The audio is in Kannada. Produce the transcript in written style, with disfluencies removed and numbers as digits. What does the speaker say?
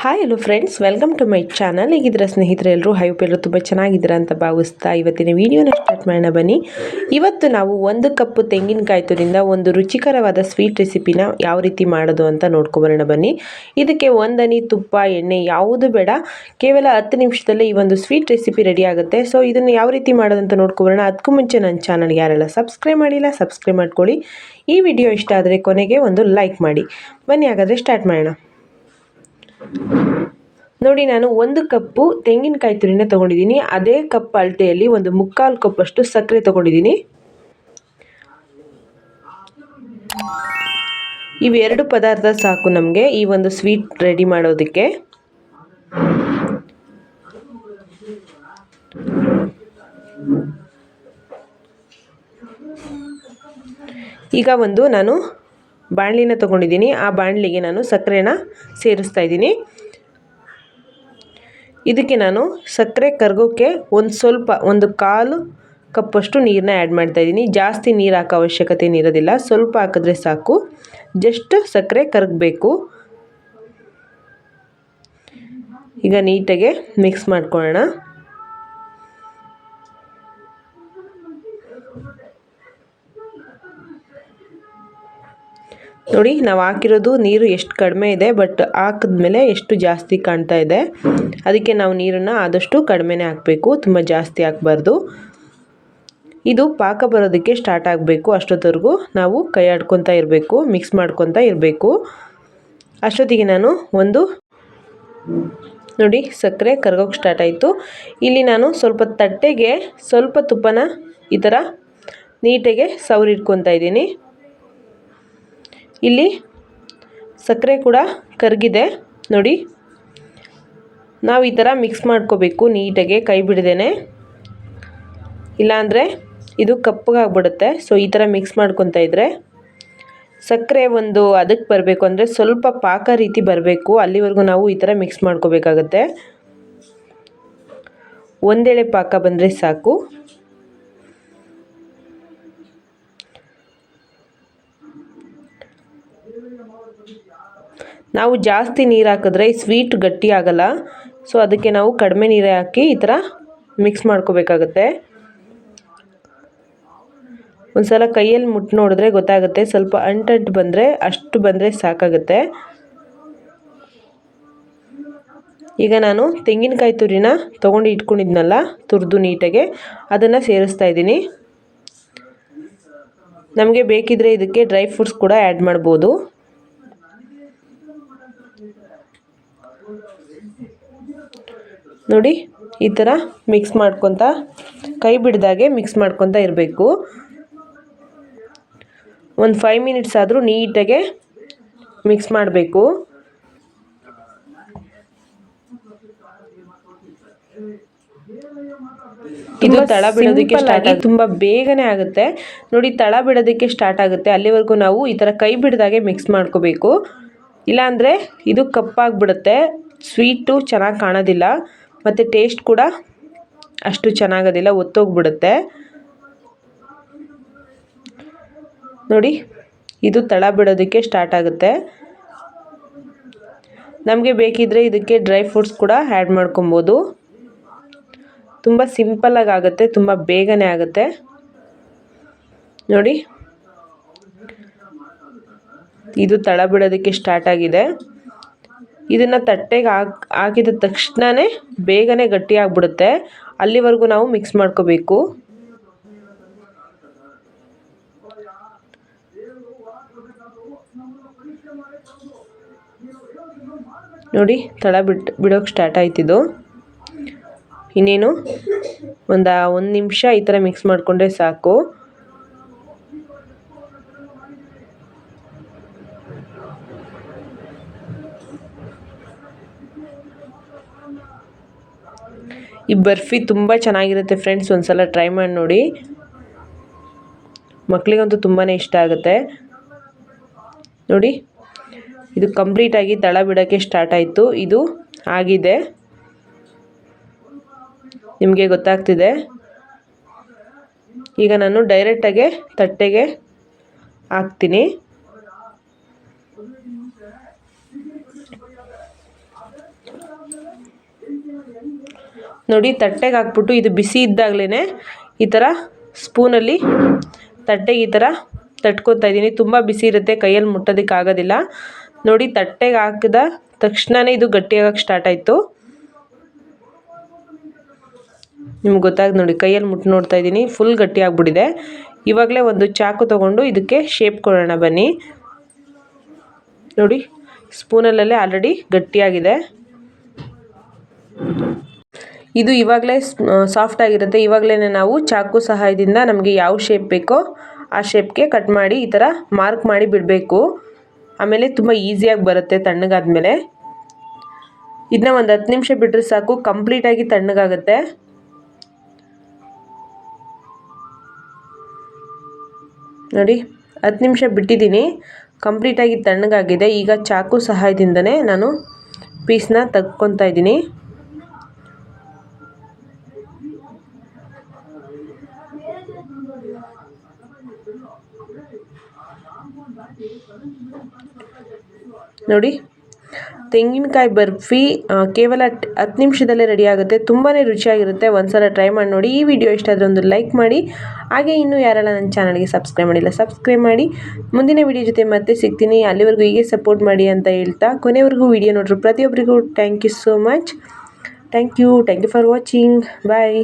Hi hello friends, welcome to my channel. ಈಗಿದ್ರೆ ಸ್ನೇಹಿತರೆ ಎಲ್ಲರೂ ಎಲ್ಲರೂ ತುಂಬ ಚೆನ್ನಾಗಿದ್ದೀರಾ ಅಂತ ಭಾವಿಸ್ತಾ ಇವತ್ತಿನ ವಿಡಿಯೋನ ಸ್ಟಾರ್ಟ್ ಮಾಡೋಣ ಬನ್ನಿ. ಇವತ್ತು ನಾವು 1 ಕಪ್ ತೆಂಗಿನಕಾಯಿ ತುರಿಯಿಂದ ಒಂದು ರುಚಿಕರವಾದ ಸ್ವೀಟ್ ರೆಸಿಪಿನ ಯಾವ ರೀತಿ ಮಾಡೋದು ಅಂತ ನೋಡ್ಕೊಬರೋಣ ಬನ್ನಿ. ಇದಕ್ಕೆ ಒಂದನಿ ತುಪ್ಪ, ಎಣ್ಣೆ ಯಾವುದು ಬೇಡ, ಕೇವಲ 10 ನಿಮಿಷದಲ್ಲೇ ಈ ಒಂದು ಸ್ವೀಟ್ ರೆಸಿಪಿ ರೆಡಿ ಆಗುತ್ತೆ. ಸೊ ಇದನ್ನು ಯಾವ ರೀತಿ ಮಾಡೋದು ಅಂತ ನೋಡ್ಕೊಬರೋಣ. ಅದಕ್ಕೂ ಮುಂಚೆ ನನ್ನ ಚಾನಲ್ಗೆ ಯಾರೆಲ್ಲ ಸಬ್ಸ್ಕ್ರೈಬ್ ಮಾಡಿಲ್ಲ ಸಬ್ಸ್ಕ್ರೈಬ್ ಮಾಡ್ಕೊಳ್ಳಿ. ಈ ವಿಡಿಯೋ ಇಷ್ಟ ಆದರೆ ಕೊನೆಗೆ ಒಂದು ಲೈಕ್ ಮಾಡಿ. ಬನ್ನಿ ಹಾಗಾದರೆ ಸ್ಟಾರ್ಟ್ ಮಾಡೋಣ. ನೋಡಿ, ನಾನು 1 ಕಪ್ಪು ತೆಂಗಿನಕಾಯಿ ತುರಿನ ತೊಗೊಂಡಿದ್ದೀನಿ. ಅದೇ ಕಪ್ ಅಳತೆಯಲ್ಲಿ ಒಂದು 3/4 ಕಪ್ ಅಷ್ಟು ಸಕ್ಕರೆ ತೊಗೊಂಡಿದ್ದೀನಿ. ಇವೆರಡು ಪದಾರ್ಥ ಸಾಕು ನಮಗೆ ಈ ಒಂದು ಸ್ವೀಟ್ ರೆಡಿ ಮಾಡೋದಕ್ಕೆ. ಈಗ ನಾನು ಬಾಣಲಿನ ತೊಗೊಂಡಿದ್ದೀನಿ. ಆ ಬಾಣಲಿಗೆ ನಾನು ಸಕ್ಕರೆನ ಸೇರಿಸ್ತಾ ಇದ್ದೀನಿ. ಇದಕ್ಕೆ ನಾನು ಸಕ್ಕರೆ ಕರಗೋಕ್ಕೆ ಒಂದು 1/4 ಕಪ್ಪಷ್ಟು ನೀರನ್ನ ಆ್ಯಡ್ ಮಾಡ್ತಾ ಇದ್ದೀನಿ. ಜಾಸ್ತಿ ನೀರು ಹಾಕೋ ಅವಶ್ಯಕತೆ ಇರೋದಿಲ್ಲ, ಸ್ವಲ್ಪ ಹಾಕಿದ್ರೆ ಸಾಕು. ಜಸ್ಟ್ ಸಕ್ಕರೆ ಕರಗಬೇಕು. ಈಗ ನೀಟಾಗಿ ಮಿಕ್ಸ್ ಮಾಡ್ಕೊಳ್ಳೋಣ. ನೋಡಿ, ನಾವು ಹಾಕಿರೋದು ನೀರು ಎಷ್ಟು ಕಡಿಮೆ ಇದೆ, ಬಟ್ ಹಾಕಿದ್ಮೇಲೆ ಎಷ್ಟು ಜಾಸ್ತಿ ಕಾಣ್ತಾ ಇದೆ. ಅದಕ್ಕೆ ನಾವು ನೀರನ್ನು ಆದಷ್ಟು ಕಡಿಮೆನೇ ಹಾಕಬೇಕು, ತುಂಬ ಜಾಸ್ತಿ ಹಾಕಬಾರ್ದು. ಇದು ಪಾಕ ಬರೋದಕ್ಕೆ ಸ್ಟಾರ್ಟ್ ಆಗಬೇಕು. ಅಷ್ಟೊತ್ತವರೆಗೂ ನಾವು ಕೈ ಆಡ್ಕೊತಾ ಇರಬೇಕು, ಮಿಕ್ಸ್ ಮಾಡ್ಕೊತಾ ಇರಬೇಕು. ಅಷ್ಟೊತ್ತಿಗೆ ನಾನು ನೋಡಿ ಸಕ್ಕರೆ ಕರಗೋಕ್ಕೆ ಸ್ಟಾರ್ಟ್ ಆಯಿತು. ಇಲ್ಲಿ ನಾನು ತಟ್ಟೆಗೆ ಸ್ವಲ್ಪ ತುಪ್ಪನ ಈ ಥರ ನೀಟಾಗಿ ಸವರಿಟ್ಕೊತಾ ಇದ್ದೀನಿ. ಇಲ್ಲಿ ಸಕ್ಕರೆ ಕೂಡ ಕರಗಿದೆ ನೋಡಿ. ನಾವು ಈ ಥರ ಮಿಕ್ಸ್ ಮಾಡ್ಕೋಬೇಕು ನೀಟಾಗಿ, ಕೈ ಬಿಡದೇನೆ, ಇಲ್ಲಾಂದರೆ ಇದು ಕಪ್ಪಗಾಗ್ಬಿಡುತ್ತೆ. ಸೊ ಈ ಥರ ಮಿಕ್ಸ್ ಮಾಡ್ಕೊತಾ ಇದ್ದರೆ ಸಕ್ಕರೆ ಅದಕ್ಕೆ ಬರಬೇಕು, ಅಂದರೆ ಸ್ವಲ್ಪ ಪಾಕ ರೀತಿ ಬರಬೇಕು. ಅಲ್ಲಿವರೆಗೂ ನಾವು ಈ ಥರ ಮಿಕ್ಸ್ ಮಾಡ್ಕೋಬೇಕಾಗತ್ತೆ. ಒಂದೆಳೆ ಪಾಕ ಬಂದರೆ ಸಾಕು. ನಾವು ಜಾಸ್ತಿ ನೀರು ಹಾಕಿದ್ರೆ ಸ್ವೀಟ್ ಗಟ್ಟಿ ಆಗಲ್ಲ. ಸೊ ಅದಕ್ಕೆ ನಾವು ಕಡಿಮೆ ನೀರು ಹಾಕಿ ಈ ಥರ ಮಿಕ್ಸ್ ಮಾಡ್ಕೋಬೇಕಾಗತ್ತೆ. ಒಂದ್ಸಲ ಕೈಯಲ್ಲಿ ಮುಟ್ಟು ನೋಡಿದ್ರೆ ಗೊತ್ತಾಗುತ್ತೆ. ಸ್ವಲ್ಪ ಅಂಟು ಬಂದರೆ ಸಾಕಾಗುತ್ತೆ. ಈಗ ನಾನು ತೆಂಗಿನಕಾಯಿ ತುರಿನ ತೊಗೊಂಡು ಇಟ್ಕೊಂಡಿದ್ನಲ್ಲ, ತುರಿದು ನೀಟಾಗೆ, ಅದನ್ನು ಸೇರಿಸ್ತಾ ಇದ್ದೀನಿ. ನಮಗೆ ಬೇಕಿದ್ರೆ ಇದಕ್ಕೆ ಡ್ರೈ ಫ್ರೂಟ್ಸ್ ಕೂಡ ಆ್ಯಡ್ ಮಾಡ್ಬೋದು. ನೋಡಿ, ಈ ಥರ ಮಿಕ್ಸ್ ಮಾಡ್ಕೊತಾ, ಕೈ ಬಿಡ್ದಾಗೆ ಮಿಕ್ಸ್ ಮಾಡ್ಕೊತಾ ಇರಬೇಕು. ಒಂದು 5 ಮಿನಿಟ್ಸ್ ಆದರೂ ನೀಟಾಗೆ ಮಿಕ್ಸ್ ಮಾಡಬೇಕು. ಇದು ತಳ ಬಿಡೋದಕ್ಕೆ ಸ್ಟಾರ್ಟ್ ಆಗಿ ತುಂಬ ಬೇಗನೆ ಆಗುತ್ತೆ. ನೋಡಿ, ತಳ ಬಿಡೋದಕ್ಕೆ ಸ್ಟಾರ್ಟ್ ಆಗುತ್ತೆ. ಅಲ್ಲಿವರೆಗೂ ನಾವು ಈ ಥರ ಕೈ ಬಿಡ್ದಾಗೆ ಮಿಕ್ಸ್ ಮಾಡ್ಕೋಬೇಕು. ಇಲ್ಲಾಂದರೆ ಇದು ಕಪ್ಪಾಗಿಬಿಡುತ್ತೆ, ಸ್ವೀಟು ಚೆನ್ನಾಗಿ ಕಾಣೋದಿಲ್ಲ, ಮತ್ತು ಟೇಸ್ಟ್ ಕೂಡ ಅಷ್ಟು ಚೆನ್ನಾಗೋದಿಲ್ಲ, ಒತ್ತೋಗ್ಬಿಡುತ್ತೆ. ನೋಡಿ, ಇದು ತಳ ಬಿಡೋದಕ್ಕೆ ಸ್ಟಾರ್ಟ್ ಆಗುತ್ತೆ. ನಮಗೆ ಬೇಕಿದ್ದರೆ ಇದಕ್ಕೆ ಡ್ರೈ ಫ್ರೂಟ್ಸ್ ಕೂಡ ಆ್ಯಡ್ ಮಾಡ್ಕೊಬೋದು. ತುಂಬ ಸಿಂಪಲ್ಲಾಗಿ ಆಗುತ್ತೆ, ತುಂಬ ಬೇಗನೆ ಆಗುತ್ತೆ. ನೋಡಿ, ಇದು ತಳ ಬಿಡೋದಕ್ಕೆ ಸ್ಟಾರ್ಟ್ ಆಗಿದೆ. ಇದನ್ನು ತಟ್ಟೆಗೆ ಹಾಕಿದ ತಕ್ಷಣವೇ ಬೇಗನೆ ಗಟ್ಟಿ ಆಗಿಬಿಡುತ್ತೆ. ಅಲ್ಲಿವರೆಗೂ ನಾವು ಮಿಕ್ಸ್ ಮಾಡ್ಕೋಬೇಕು. ನೋಡಿ, ತಳ ಬಿಡೋಕ್ಕೆ ಸ್ಟಾರ್ಟ್ ಆಯ್ತಿದ್ದು. ಇನ್ನೇನು ಒಂದು 1 ನಿಮಿಷ ಈ ಥರ ಮಿಕ್ಸ್ ಮಾಡಿಕೊಂಡ್ರೆ ಸಾಕು. ಈ ಬರ್ಫಿ ತುಂಬ ಚೆನ್ನಾಗಿರುತ್ತೆ ಫ್ರೆಂಡ್ಸ್, ಒಂದ್ಸಲ ಟ್ರೈ ಮಾಡಿ ನೋಡಿ. ಮಕ್ಕಳಿಗಂತೂ ತುಂಬಾ ಇಷ್ಟ ಆಗುತ್ತೆ. ನೋಡಿ, ಇದು ಕಂಪ್ಲೀಟಾಗಿ ತಳ ಬಿಡೋಕ್ಕೆ ಸ್ಟಾರ್ಟ್ ಆಯಿತು. ಇದು ಆಗಿದೆ, ನಿಮಗೆ ಗೊತ್ತಾಗ್ತಿದೆ. ಈಗ ನಾನು ಡೈರೆಕ್ಟಾಗೆ ತಟ್ಟೆಗೆ ಹಾಕ್ತೀನಿ. ನೋಡಿ ತಟ್ಟೆಗೆ ಹಾಕ್ಬಿಟ್ಟು ಇದು ಬಿಸಿ ಇದ್ದಾಗಲೇ ಈ ಥರ ಸ್ಪೂನಲ್ಲಿ ತಟ್ಟೆಗೆ ಈ ಥರ ತಟ್ಕೊತಾ ಇದ್ದೀನಿ. ತುಂಬ ಬಿಸಿ ಇರುತ್ತೆ, ಕೈಯಲ್ಲಿ ಮುಟ್ಟೋದಕ್ಕೆ ಆಗೋದಿಲ್ಲ. ನೋಡಿ ತಟ್ಟೆಗೆ ಹಾಕಿದ ತಕ್ಷಣವೇ ಇದು ಗಟ್ಟಿಯಾಗಕ್ಕೆ ಸ್ಟಾರ್ಟ್ ಆಯಿತು. ನಿಮ್ಗೆ ಗೊತ್ತಾಗ್ದು ನೋಡಿ, ಕೈಯಲ್ಲಿ ಮುಟ್ಟು ನೋಡ್ತಾ ಇದ್ದೀನಿ, ಫುಲ್ ಗಟ್ಟಿ ಆಗಿಬಿಟ್ಟಿದೆ. ಇವಾಗಲೇ ಒಂದು ಚಾಕು ತೊಗೊಂಡು ಇದಕ್ಕೆ ಶೇಪ್ ಕೊಡೋಣ ಬನ್ನಿ. ನೋಡಿ ಸ್ಪೂನಲ್ಲೇ ಆಲ್ರೆಡಿ ಗಟ್ಟಿಯಾಗಿದೆ. ಇದು ಇವಾಗಲೇ ಸಾಫ್ಟ್ ಆಗಿರುತ್ತೆ. ಇವಾಗಲೇ ನಾವು ಚಾಕು ಸಹಾಯದಿಂದ ನಮಗೆ ಯಾವ ಶೇಪ್ ಬೇಕೋ ಆ ಶೇಪ್ಗೆ ಕಟ್ ಮಾಡಿ ಈ ಥರ ಮಾರ್ಕ್ ಮಾಡಿ ಬಿಡಬೇಕು. ಆಮೇಲೆ ತುಂಬ ಈಸಿಯಾಗಿ ಬರುತ್ತೆ ತಣ್ಣಗಾದ್ಮೇಲೆ. ಇದನ್ನ ಒಂದು 10 ನಿಮಿಷ ಬಿಟ್ಟರೆ ಸಾಕು, ಕಂಪ್ಲೀಟಾಗಿ ತಣ್ಣಗಾಗುತ್ತೆ. ನೋಡಿ 10 ನಿಮಿಷ ಬಿಟ್ಟಿದ್ದೀನಿ, ಕಂಪ್ಲೀಟಾಗಿ ತಣ್ಣಗಾಗಿದೆ. ಈಗ ಚಾಕು ಸಹಾಯದಿಂದನೇ ನಾನು ಪೀಸ್ನ ತೆಗ್ಕೊತಾ ಇದ್ದೀನಿ. ನೋಡಿ ತೆಂಗಿನಕಾಯಿ ಬರ್ಫಿ ಕೇವಲ 10 ನಿಮಿಷದಲ್ಲೇ ರೆಡಿ ಆಗುತ್ತೆ. ತುಂಬಾ ರುಚಿಯಾಗಿರುತ್ತೆ. ಒಂದ್ಸಲ ಟ್ರೈ ಮಾಡಿ ನೋಡಿ. ಈ ವಿಡಿಯೋ ಇಷ್ಟ ಆದರೆ ಒಂದು ಲೈಕ್ ಮಾಡಿ. ಹಾಗೆ ಇನ್ನೂ ಯಾರೆಲ್ಲ ನನ್ನ ಚಾನಲ್ಗೆ ಸಬ್ಸ್ಕ್ರೈಬ್ ಮಾಡಿಲ್ಲ ಸಬ್ಸ್ಕ್ರೈಬ್ ಮಾಡಿ. ಮುಂದಿನ ವಿಡಿಯೋ ಜೊತೆ ಮತ್ತೆ ಸಿಗ್ತೀನಿ. ಅಲ್ಲಿವರೆಗೂ ಹೀಗೆ ಸಪೋರ್ಟ್ ಮಾಡಿ ಅಂತ ಹೇಳ್ತಾ ಕೊನೆವರೆಗೂ ವಿಡಿಯೋ ನೋಡ್ರಿ ಪ್ರತಿಯೊಬ್ಬರಿಗೂ thank you so much. Thank you for watching. Bye.